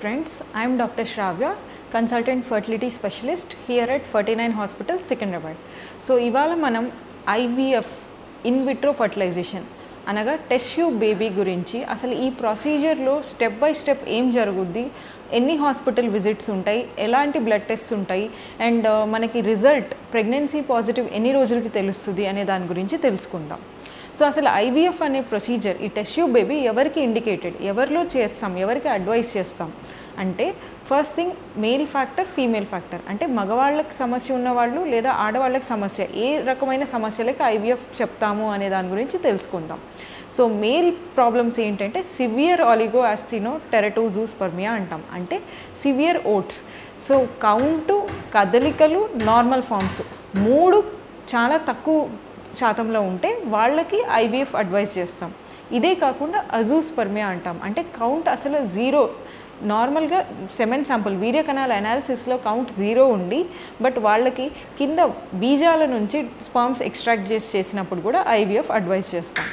friends, I am Dr. Shravya, consultant fertility specialist here at 49 Hospital, Secunderabad. So, ఇవాళ మనం IVF in vitro fertilization అనగా test tube baby గురించి అసలు ఈ ప్రొసీజర్లో step by step ఏం జరుగుద్ది, ఎన్ని హాస్పిటల్ విజిట్స్ ఉంటాయి, ఎలాంటి బ్లడ్ టెస్ట్ ఉంటాయి అండ్ మనకి రిజల్ట్ ప్రెగ్నెన్సీ పాజిటివ్ ఎన్ని రోజులకి తెలుస్తుంది అనే దాని గురించి తెలుసుకుందాం. సో అసలు ఐవీఎఫ్ అనే ప్రొసీజర్, ఈ టెస్ట్ ట్యూబ్ బేబీ ఎవరికి ఇండికేటెడ్, ఎవరిలో చేస్తాం, ఎవరికి అడ్వైస్ చేస్తాం అంటే first thing male factor, female factor. అంటే మగవాళ్ళకి సమస్య ఉన్నవాళ్ళు లేదా ఆడవాళ్ళకి సమస్య, ఏ రకమైన సమస్యలకి ఐవీఎఫ్ చెప్తాము అనే దాని గురించి తెలుసుకుందాం. సో మేల్ ప్రాబ్లమ్స్ ఏంటంటే సివియర్ ఆలిగోయాస్టినోటెరటోజూస్పర్మియా అంటాం, అంటే సివియర్ ఓట్స్. సో కౌంటు, కదలికలు, నార్మల్ ఫామ్స్ మూడు చాలా తక్కువ శాతంలో ఉంటే వాళ్ళకి ఐవీఎఫ్ అడ్వైస్ చేస్తాం. ఇదే కాకుండా అజూస్పర్మియా అంటాం, అంటే కౌంట్ అసలు జీరో, నార్మల్గా సెమెన్ శాంపుల్ వీర్య కణాల అనాలిసిస్లో కౌంట్ జీరో ఉండి బట్ వాళ్ళకి కింద బీజాల నుంచి స్పర్మ్స్ ఎక్స్ట్రాక్ట్ చేసినప్పుడు కూడా ఐవీఎఫ్ అడ్వైస్ చేస్తాం.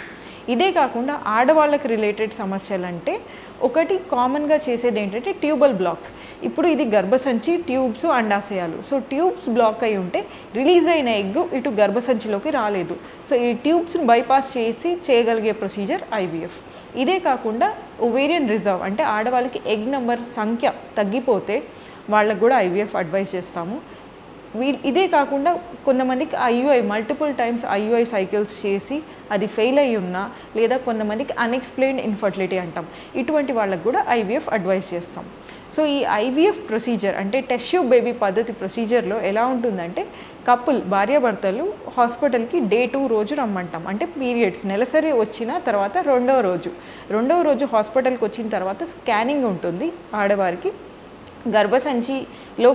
ఇదే కాకుండా ఆడవాళ్ళకి రిలేటెడ్ సమస్యలు అంటే ఒకటి కామన్గా చేసేది ఏంటంటే ట్యూబల్ బ్లాక్. ఇప్పుడు ఇది గర్భసంచి, ట్యూబ్స్, అండాశయాలు. సో ట్యూబ్స్ బ్లాక్ అయి ఉంటే రిలీజ్ అయిన ఎగ్ ఇటు గర్భసంచిలోకి రాలేదు. సో ఈ ట్యూబ్స్ని బైపాస్ చేసి చేయగలిగే ప్రొసీజర్ ఐవీఎఫ్. ఇదే కాకుండా ఓవేరియన్ రిజర్వ్, అంటే ఆడవాళ్ళకి ఎగ్ నెంబర్ సంఖ్య తగ్గిపోతే వాళ్ళకు కూడా ఐవీఎఫ్ అడ్వైస్ చేస్తాము. ఇదే కాకుండా కొంతమందికి IUI multiple times IUI cycles చేసి అది ఫెయిల్ అయ్యి ఉన్నా, లేదా కొంతమందికి అన్ఎక్స్ప్లెయిన్డ్ ఇన్ఫర్టిలిటీ అంటాం, ఇటువంటి వాళ్ళకు కూడా ఐవీఎఫ్ అడ్వైస్ చేస్తాం. సో ఈ ఐవీఎఫ్ ప్రొసీజర్ అంటే టెస్ట్ ట్యూబ్ బేబీ పద్ధతి ప్రొసీజర్లో ఎలా ఉంటుందంటే కపుల్, భార్యాభర్తలు హాస్పిటల్కి డే 2 రోజు రమ్మంటాం. అంటే పీరియడ్స్ నెలసరి వచ్చిన తర్వాత రెండవ రోజు హాస్పిటల్కి వచ్చిన తర్వాత స్కానింగ్ ఉంటుంది ఆడవారికి. గర్భసంచిలో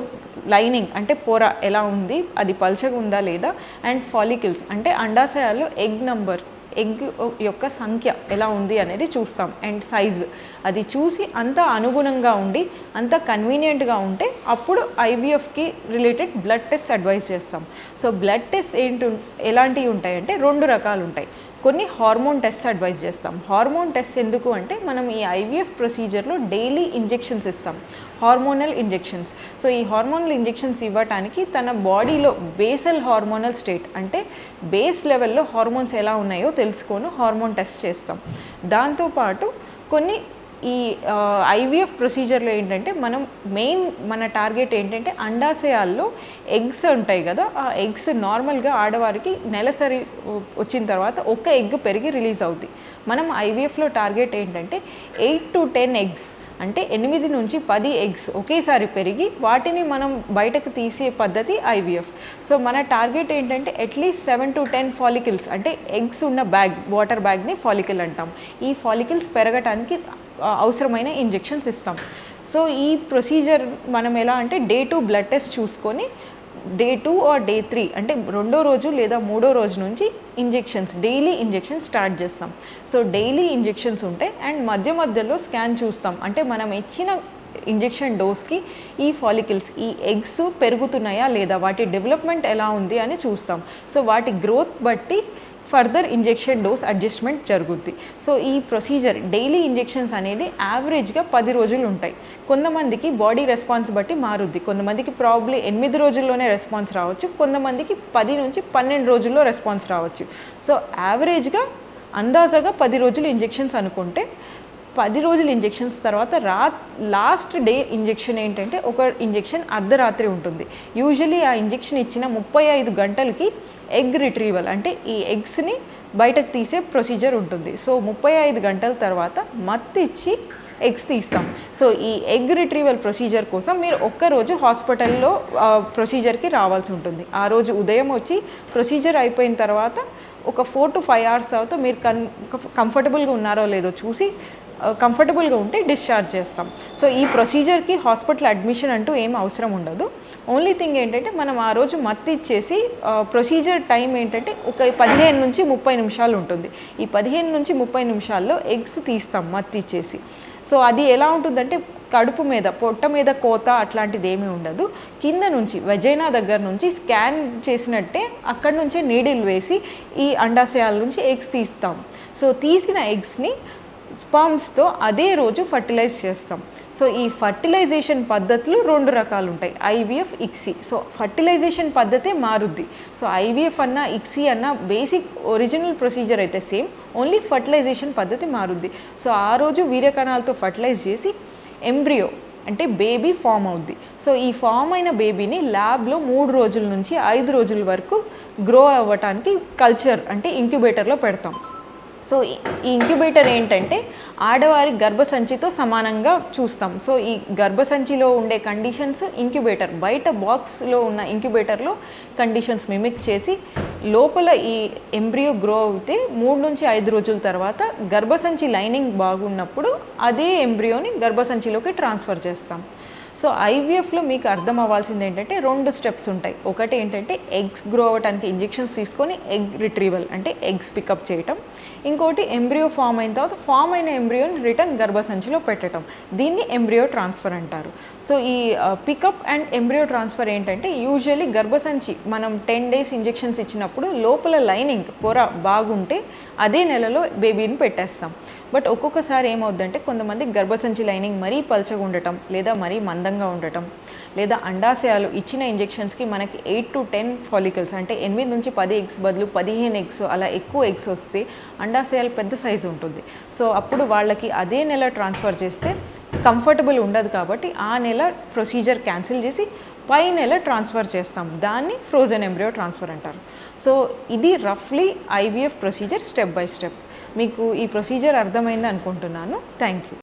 లైనింగ్ అంటే పొర ఎలా ఉంది, అది పల్చగా ఉందా లేదా, అండ్ ఫాలికల్స్ అంటే అండాశయాల్లో ఎగ్ నంబర్, ఎగ్ యొక్క సంఖ్య ఎలా ఉంది అనేది చూస్తాం. అండ్ సైజ్ అది చూసి అంత అనుగుణంగా ఉండి అంత కన్వీనియంట్గా ఉంటే అప్పుడు ఐవీఎఫ్కి రిలేటెడ్ బ్లడ్ టెస్ట్ అడ్వైస్ చేస్తాం. సో బ్లడ్ టెస్ట్ ఎలాంటివి ఉంటాయంటే 2 రకాలు ఉంటాయి. కొన్ని హార్మోన్ టెస్ట్ అడ్వైస్ చేస్తాం. హార్మోన్ టెస్ట్ ఎందుకు అంటే మనం ఈ ఐవీఎఫ్ ప్రొసీజర్లో డైలీ ఇంజెక్షన్స్ ఇస్తాం, హార్మోనల్ ఇంజెక్షన్స్. సో ఈ హార్మోనల్ ఇంజెక్షన్స్ ఇవ్వటానికి తన బాడీలో బేసల్ హార్మోనల్ స్టేట్, అంటే బేస్ లెవెల్లో హార్మోన్స్ ఎలా ఉన్నాయో తెలుసుకొని హార్మోన్ టెస్ట్ చేస్తాం. దాంతోపాటు కొన్ని ఈ ఐవీఎఫ్ ప్రొసీజర్లో ఏంటంటే మన టార్గెట్ ఏంటంటే అండాశయాల్లో ఎగ్స్ ఉంటాయి కదా, ఆ ఎగ్స్ నార్మల్గా ఆడవారికి నెలసరి వచ్చిన తర్వాత ఒక ఎగ్ పెరిగి రిలీజ్ అవుతుంది. మనం ఐవీఎఫ్లో టార్గెట్ ఏంటంటే 8 to 10 ఎగ్స్, అంటే 8 నుంచి 10 ఎగ్స్ ఒకేసారి పెరిగి వాటిని మనం బయటకు తీసే పద్ధతి ఐవీఎఫ్. సో మన టార్గెట్ ఏంటంటే అట్లీస్ట్ 7 to 10 ఫాలికల్స్, అంటే ఎగ్స్ ఉన్న బ్యాగ్, వాటర్ బ్యాగ్ని ఫాలికల్ అంటాం. ఈ ఫాలికల్స్ పెరగటానికి అవసరమైన ఇంజెక్షన్స్ ఇస్తాం. సో ఈ ప్రొసీజర్ మనం ఎలా అంటే డే 2 బ్లడ్ టెస్ట్ చూసుకొని డే 2 ఆర్ డే 3 అంటే 2వ రోజు లేదా 3వ రోజు నుంచి ఇంజెక్షన్స్, డైలీ ఇంజెక్షన్స్ స్టార్ట్ చేస్తాం. సో డైలీ ఇంజెక్షన్స్ ఉంటాయి అండ్ మధ్యలో స్కాన్ చూస్తాం. అంటే మనం ఇచ్చిన ఇంజెక్షన్ డోస్కి ఈ ఫాలికల్స్, ఈ ఎగ్స్ పెరుగుతున్నాయా లేదా, వాటి డెవలప్మెంట్ ఎలా ఉంది అని చూస్తాం. సో వాటి గ్రోత్ బట్టి ఫర్దర్ ఇంజెక్షన్ డోస్ అడ్జస్ట్మెంట్ జరుగుద్ది. సో ఈ ప్రొసీజర్ డైలీ ఇంజెక్షన్స్ అనేది యావరేజ్గా 10 రోజులు ఉంటాయి. కొంతమందికి బాడీ రెస్పాన్స్ బట్టి మారుద్ది. కొంతమందికి ప్రాబ్లీ 8 రోజుల్లోనే రెస్పాన్స్ రావచ్చు, కొంతమందికి 10 నుంచి 12 రోజుల్లో రెస్పాన్స్ రావచ్చు. సో యావరేజ్గా అందాజగా 10 రోజులు ఇంజెక్షన్స్ అనుకుంటే 10 రోజులు ఇంజెక్షన్స్ తర్వాత లాస్ట్ డే ఇంజెక్షన్ ఏంటంటే ఒక ఇంజెక్షన్ అర్ధరాత్రి ఉంటుంది. యూజువలీ ఆ ఇంజెక్షన్ ఇచ్చిన 35 గంటలకి ఎగ్ రిట్రీవల్, అంటే ఈ ఎగ్స్ని బయటకు తీసే ప్రొసీజర్ ఉంటుంది. సో 35 గంటల తర్వాత మత్తు ఇచ్చి ఎగ్స్ తీస్తాం. సో ఈ ఎగ్ రిట్రీవల్ ప్రొసీజర్ కోసం మీరు ఒక్కరోజు హాస్పిటల్లో ప్రొసీజర్కి రావాల్సి ఉంటుంది. ఆ రోజు ఉదయం వచ్చి ప్రొసీజర్ అయిపోయిన తర్వాత ఒక 4 to 5 hours తర్వాత మీరు కంఫర్టబుల్గా ఉన్నారో లేదో చూసి కంఫర్టబుల్గా ఉంటే డిశ్చార్జ్ చేస్తాం. సో ఈ ప్రొసీజర్కి హాస్పిటల్ అడ్మిషన్ అంటూ ఏం అవసరం ఉండదు. ఓన్లీ థింగ్ ఏంటంటే మనం ఆ రోజు మత్తు ఇచ్చేసి ప్రొసీజర్ టైం ఏంటంటే ఒక 15 నుంచి 30 నిమిషాలు ఉంటుంది. ఈ 15 నుంచి 30 నిమిషాల్లో ఎగ్స్ తీస్తాం మత్తు ఇచ్చేసి. సో అది ఎలా ఉంటుందంటే కడుపు మీద, పొట్ట మీద కోత అట్లాంటిది ఏమీ ఉండదు. కింద నుంచి వెజైనా దగ్గర నుంచి స్కాన్ చేసినట్టే అక్కడ నుంచే నీడిల్ వేసి ఈ అండాశయాల నుంచి ఎగ్స్ తీస్తాం. సో తీసిన ఎగ్స్ని స్పర్మ్స్తో అదే రోజు ఫర్టిలైజ్ చేస్తాం. సో ఈ ఫర్టిలైజేషన్ పద్ధతులు 2 రకాలు ఉంటాయి, ఐవీఎఫ్, ఇక్సీ. సో ఫర్టిలైజేషన్ పద్ధతే మారుద్ది. సో ఐవీఎఫ్ అన్న ఇక్సీ అన్న బేసిక్ ఒరిజినల్ ప్రొసీజర్ అయితే సేమ్, ఓన్లీ ఫర్టిలైజేషన్ పద్ధతి మారుద్ది. సో ఆ రోజు వీర్యకణాలతో ఫర్టిలైజ్ చేసి ఎంబ్రియో అంటే బేబీ ఫామ్ అవుద్ది. సో ఈ ఫామ్ అయిన బేబీని ల్యాబ్లో 3 రోజుల నుంచి 5 రోజుల వరకు గ్రో అవ్వటానికి కల్చర్ అంటే ఇంక్యుబేటర్లో పెడతాం. సో ఈ ఇంక్యుబేటర్ ఏంటంటే ఆడవారి గర్భసంచితో సమానంగా చూస్తాం. సో ఈ గర్భసంచిలో ఉండే కండిషన్స్ ఇంక్యుబేటర్, బయట బాక్స్లో ఉన్న ఇంక్యుబేటర్లో కండిషన్స్ మిమిక్ చేసి లోపల ఈ ఎంబ్రియో గ్రో అవుతే 3 నుంచి 5 రోజుల తర్వాత గర్భసంచి లైనింగ్ బాగున్నప్పుడు అదే ఎంబ్రియోని గర్భసంచిలోకి ట్రాన్స్ఫర్ చేస్తాం. సో ఐవీఎఫ్లో మీకు అర్థం అవ్వాల్సింది ఏంటంటే 2 స్టెప్స్ ఉంటాయి. ఒకటి ఏంటంటే ఎగ్స్ గ్రో అవ్వడానికి ఇంజెక్షన్స్ తీసుకొని ఎగ్ రిట్రీవల్ అంటే ఎగ్స్ పికప్ చేయటం, ఇంకోటి ఎంబ్రియో ఫామ్ అయిన తర్వాత ఫామ్ అయిన ఎంబ్రియోని రిటర్న్ గర్భసంచిలో పెట్టడం, దీన్ని ఎంబ్రియో ట్రాన్స్ఫర్ అంటారు. సో ఈ పికప్ అండ్ ఎంబ్రియో ట్రాన్స్ఫర్ ఏంటంటే యూజువల్లీ గర్భసంచి మనం 10 days ఇంజెక్షన్స్ ఇచ్చినప్పుడు లోపల లైనింగ్ పొర బాగుంటే అదే నెలలో బేబీని పెట్టేస్తాం. బట్ ఒక్కొక్కసారి ఏమవుద్దంటే కొంతమంది గర్భసంచి లైనింగ్ మరీ పల్చగా ఉండటం, లేదా మరీ మందంగా ఉండటం, లేదా అండాశయాలు ఇచ్చిన ఇంజెక్షన్స్కి మనకి 8 to 10 ఫాలికల్స్ అంటే 8 నుంచి 10 ఎగ్స్ బదులు 15 ఎగ్స్ అలా ఎక్కువ ఎగ్స్ వస్తే అండాశయాలు పెద్ద సైజు ఉంటుంది. సో అప్పుడు వాళ్ళకి అదే నెల ట్రాన్స్ఫర్ చేస్తే కంఫర్టబుల్ ఉండదు కాబట్టి ఆ నెల ప్రొసీజర్ క్యాన్సిల్ చేసి పై నెల ట్రాన్స్ఫర్ చేస్తాం. దాన్ని ఫ్రోజన్ ఎంబ్రియో ట్రాన్స్ఫర్ అంటారు. సో ఇది రఫ్లీ IVF procedure step by step. మీకు ఈ ప్రొసీజర్ అర్థమైంది అనుకుంటున్నాను. Thank you.